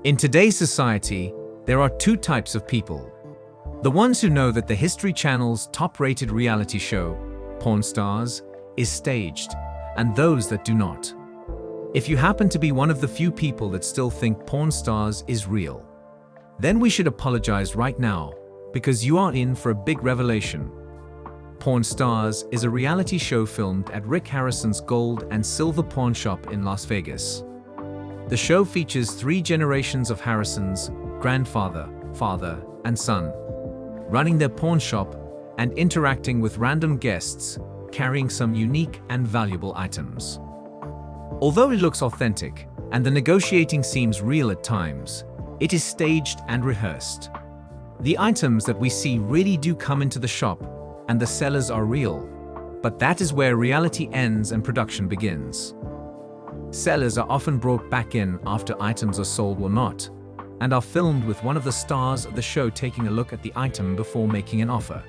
In today's society, there are two types of people. The ones who know that the History Channel's top-rated reality show, Porn Stars, is staged, and those that do not. If you happen to be one of the few people that still think Porn Stars is real, then we should apologize right now, because you are in for a big revelation. Porn Stars is a reality show filmed at Rick Harrison's gold and silver pawn shop in Las Vegas. The show features 3 generations of Harrisons, grandfather, father, and son, running their pawn shop and interacting with random guests, carrying some unique and valuable items. Although it looks authentic, and the negotiating seems real at times, it is staged and rehearsed. The items that we see really do come into the shop, and the sellers are real, but that is where reality ends and production begins. Sellers are often brought back in after items are sold or not, and are filmed with one of the stars of the show taking a look at the item before making an offer.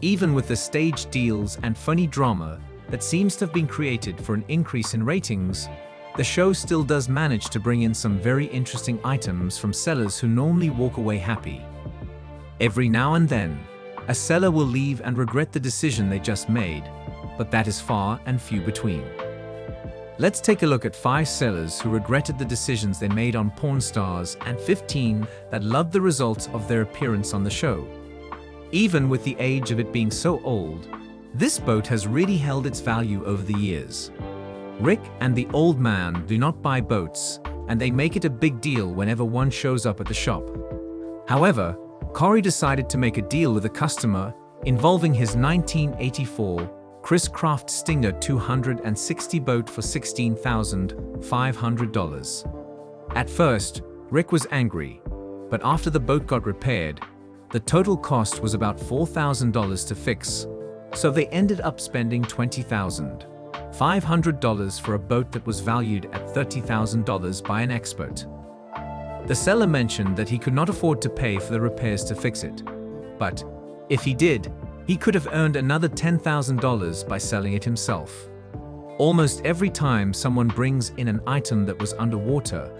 Even with the staged deals and funny drama that seems to have been created for an increase in ratings, the show still does manage to bring in some very interesting items from sellers who normally walk away happy. Every now and then, a seller will leave and regret the decision they just made, but that is far and few between. Let's take a look at 5 sellers who regretted the decisions they made on Porn Stars and 15 that loved the results of their appearance on the show. Even with the age of it being so old, this boat has really held its value over the years. Rick and the old man do not buy boats, and they make it a big deal whenever one shows up at the shop. However, Corey decided to make a deal with a customer involving his 1984 Chris Craft Stinger 260 boat for $16,500. At first, Rick was angry, but after the boat got repaired, the total cost was about $4,000 to fix, so they ended up spending $20,500 for a boat that was valued at $30,000 by an expert. The seller mentioned that he could not afford to pay for the repairs to fix it, but if he did, he could have earned another $10,000 by selling it himself. Almost every time someone brings in an item that was underwater,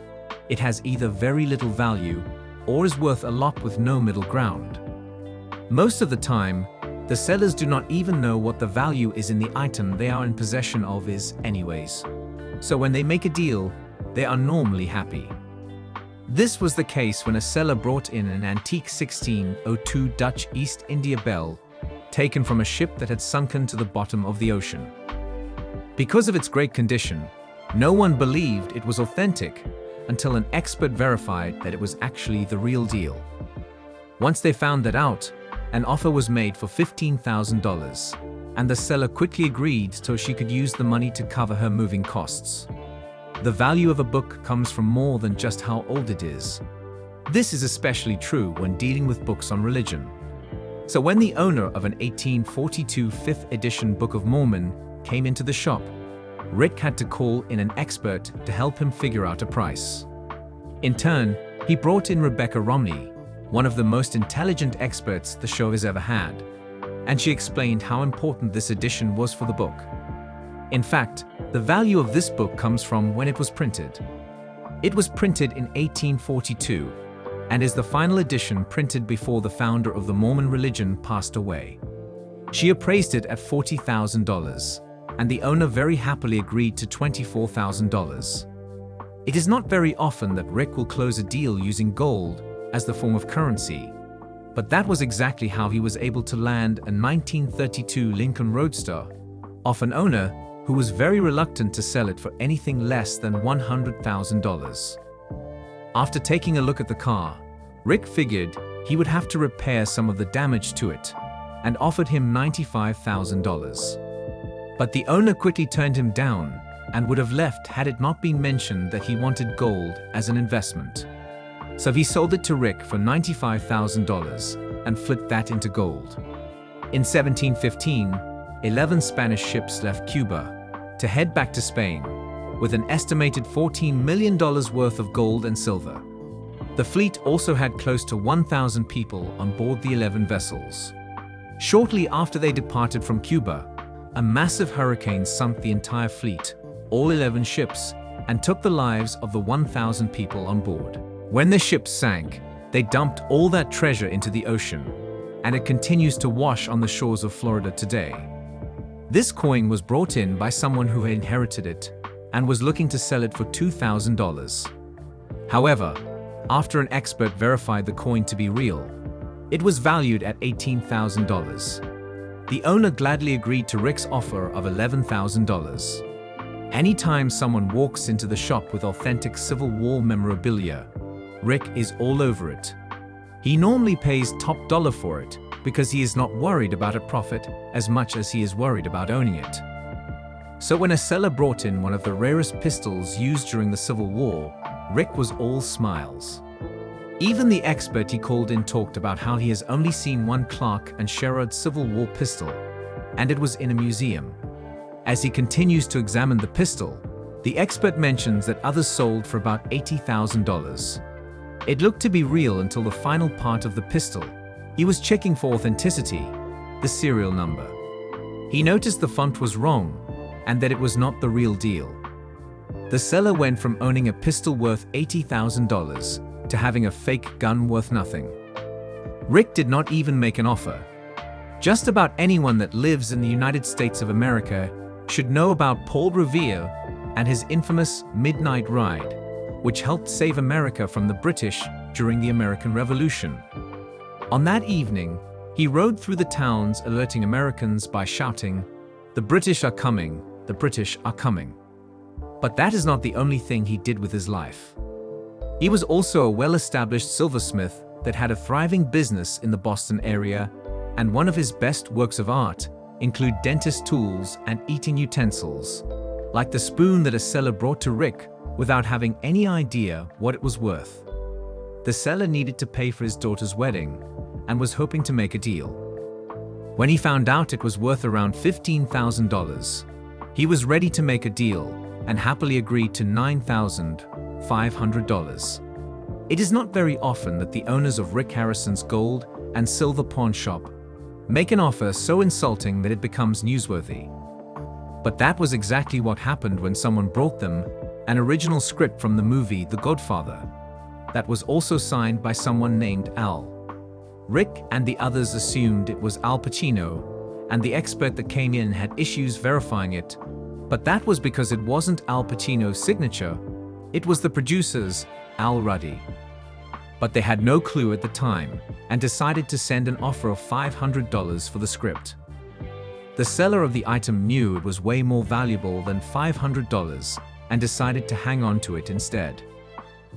it has either very little value or is worth a lot with no middle ground. Most of the time, the sellers do not even know what the value is in the item they are in possession of is anyways. So when they make a deal, they are normally happy. This was the case when a seller brought in an antique 1602 Dutch East India bell taken from a ship that had sunken to the bottom of the ocean. Because of its great condition, no one believed it was authentic until an expert verified that it was actually the real deal. Once they found that out, an offer was made for $15,000, and the seller quickly agreed so she could use the money to cover her moving costs. The value of a book comes from more than just how old it is. This is especially true when dealing with books on religion. So when the owner of an 1842 5th edition Book of Mormon came into the shop, Rick had to call in an expert to help him figure out a price. In turn, he brought in Rebecca Romney, one of the most intelligent experts the show has ever had, and she explained how important this edition was for the book. In fact, the value of this book comes from when it was printed. It was printed in 1842, and is the final edition printed before the founder of the Mormon religion passed away. She appraised it at $40,000, and the owner very happily agreed to $24,000. It is not very often that Rick will close a deal using gold as the form of currency, but that was exactly how he was able to land a 1932 Lincoln Roadster off an owner who was very reluctant to sell it for anything less than $100,000. After taking a look at the car, Rick figured he would have to repair some of the damage to it and offered him $95,000. But the owner quickly turned him down and would have left had it not been mentioned that he wanted gold as an investment. So he sold it to Rick for $95,000 and flipped that into gold. In 1715, 11 Spanish ships left Cuba to head back to Spain, with an estimated $14 million worth of gold and silver. The fleet also had close to 1,000 people on board the 11 vessels. Shortly after they departed from Cuba, a massive hurricane sunk the entire fleet, all 11 ships, and took the lives of the 1,000 people on board. When the ship sank, they dumped all that treasure into the ocean, and it continues to wash on the shores of Florida today. This coin was brought in by someone who had inherited it and was looking to sell it for $2,000. However, after an expert verified the coin to be real, it was valued at $18,000. The owner gladly agreed to Rick's offer of $11,000. Anytime someone walks into the shop with authentic Civil War memorabilia, Rick is all over it. He normally pays top dollar for it because he is not worried about a profit as much as he is worried about owning it. So when a seller brought in one of the rarest pistols used during the Civil War, Rick was all smiles. Even the expert he called in talked about how he has only seen one Clark and Sherrod Civil War pistol, and it was in a museum. As he continues to examine the pistol, the expert mentions that others sold for about $80,000. It looked to be real until the final part of the pistol. He was checking for authenticity, the serial number. He noticed the font was wrong and that it was not the real deal. The seller went from owning a pistol worth $80,000 to having a fake gun worth nothing. Rick did not even make an offer. Just about anyone that lives in the United States of America should know about Paul Revere and his infamous Midnight Ride, which helped save America from the British during the American Revolution. On that evening, he rode through the towns alerting Americans by shouting, "The British are coming, the British are coming." But that is not the only thing he did with his life. He was also a well-established silversmith that had a thriving business in the Boston area, and one of his best works of art include dentist tools and eating utensils, like the spoon that a seller brought to Rick without having any idea what it was worth. The seller needed to pay for his daughter's wedding and was hoping to make a deal. When he found out it was worth around $15,000, he was ready to make a deal and happily agreed to $9,500. It is not very often that the owners of Rick Harrison's gold and silver pawn shop make an offer so insulting that it becomes newsworthy. But that was exactly what happened when someone brought them an original script from the movie The Godfather that was also signed by someone named Al. Rick and the others assumed it was Al Pacino, and the expert that came in had issues verifying it, but that was because it wasn't Al Pacino's signature, it was the producer's, Al Ruddy. But they had no clue at the time and decided to send an offer of $500 for the script. The seller of the item knew it was way more valuable than $500 and decided to hang on to it instead.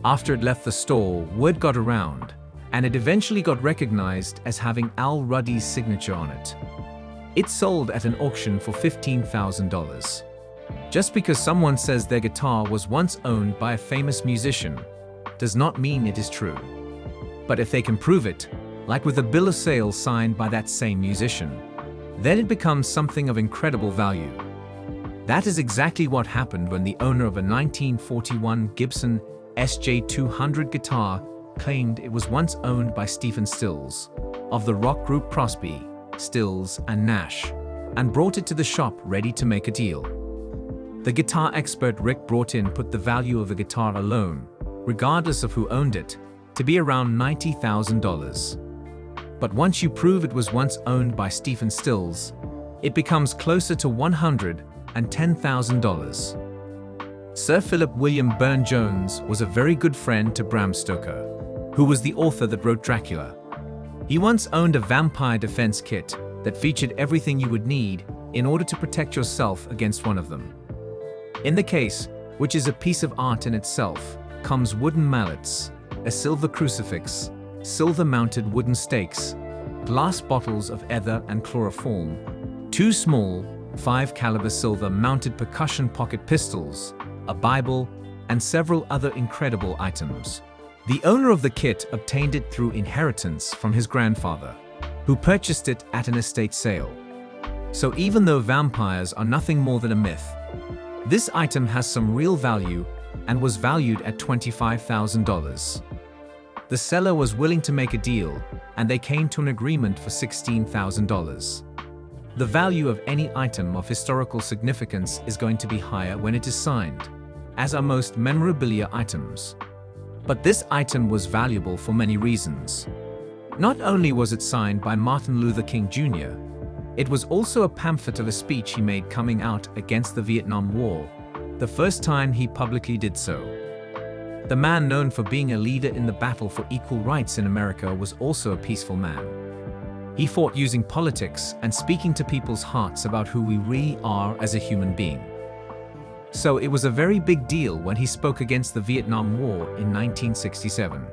After it left the store, word got around, and it eventually got recognized as having Al Ruddy's signature on it. It sold at an auction for $15,000. Just because someone says their guitar was once owned by a famous musician does not mean it is true. But if they can prove it, like with a bill of sale signed by that same musician, then it becomes something of incredible value. That is exactly what happened when the owner of a 1941 Gibson SJ200 guitar claimed it was once owned by Stephen Stills of the rock group Crosby, Stills and Nash, and brought it to the shop ready to make a deal. The guitar expert Rick brought in put the value of the guitar alone, regardless of who owned it, to be around $90,000. But once you prove it was once owned by Stephen Stills, it becomes closer to $110,000. Sir Philip William Burne-Jones was a very good friend to Bram Stoker, who was the author that wrote Dracula. He once owned a vampire defense kit that featured everything you would need in order to protect yourself against one of them. In the case, which is a piece of art in itself, comes wooden mallets, a silver crucifix, silver-mounted wooden stakes, glass bottles of ether and chloroform, 2 small 5-caliber silver-mounted percussion pocket pistols, a Bible, and several other incredible items. The owner of the kit obtained it through inheritance from his grandfather, who purchased it at an estate sale. So even though vampires are nothing more than a myth, this item has some real value and was valued at $25,000. The seller was willing to make a deal, and they came to an agreement for $16,000. The value of any item of historical significance is going to be higher when it is signed, as are most memorabilia items. But this item was valuable for many reasons. Not only was it signed by Martin Luther King Jr., it was also a pamphlet of a speech he made coming out against the Vietnam War, the first time he publicly did so. The man known for being a leader in the battle for equal rights in America was also a peaceful man. He fought using politics and speaking to people's hearts about who we really are as a human being. So it was a very big deal when he spoke against the Vietnam War in 1967.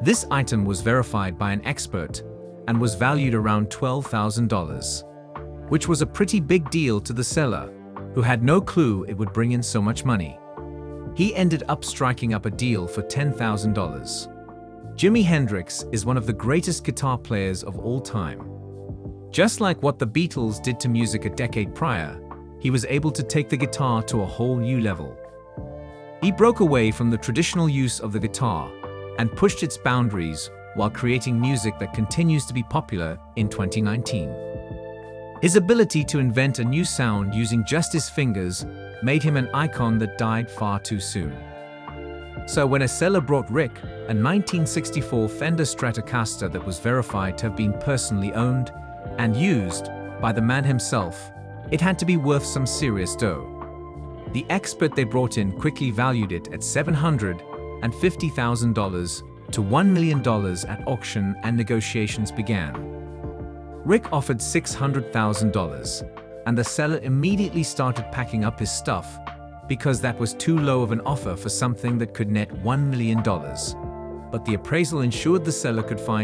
This item was verified by an expert and was valued around $12,000, which was a pretty big deal to the seller, who had no clue it would bring in so much money. He ended up striking up a deal for $10,000. Jimi Hendrix is one of the greatest guitar players of all time. Just like what the Beatles did to music a decade prior, he was able to take the guitar to a whole new level. He broke away from the traditional use of the guitar and pushed its boundaries while creating music that continues to be popular in 2019. His ability to invent a new sound using just his fingers made him an icon that died far too soon. So when a seller brought Rick a 1964 Fender Stratocaster that was verified to have been personally owned and used by the man himself, it had to be worth some serious dough. The expert they brought in quickly valued it at $750,000 to $1 million at auction, and negotiations began. Rick offered $600,000, and the seller immediately started packing up his stuff because that was too low of an offer for something that could net $1 million. But the appraisal ensured the seller could find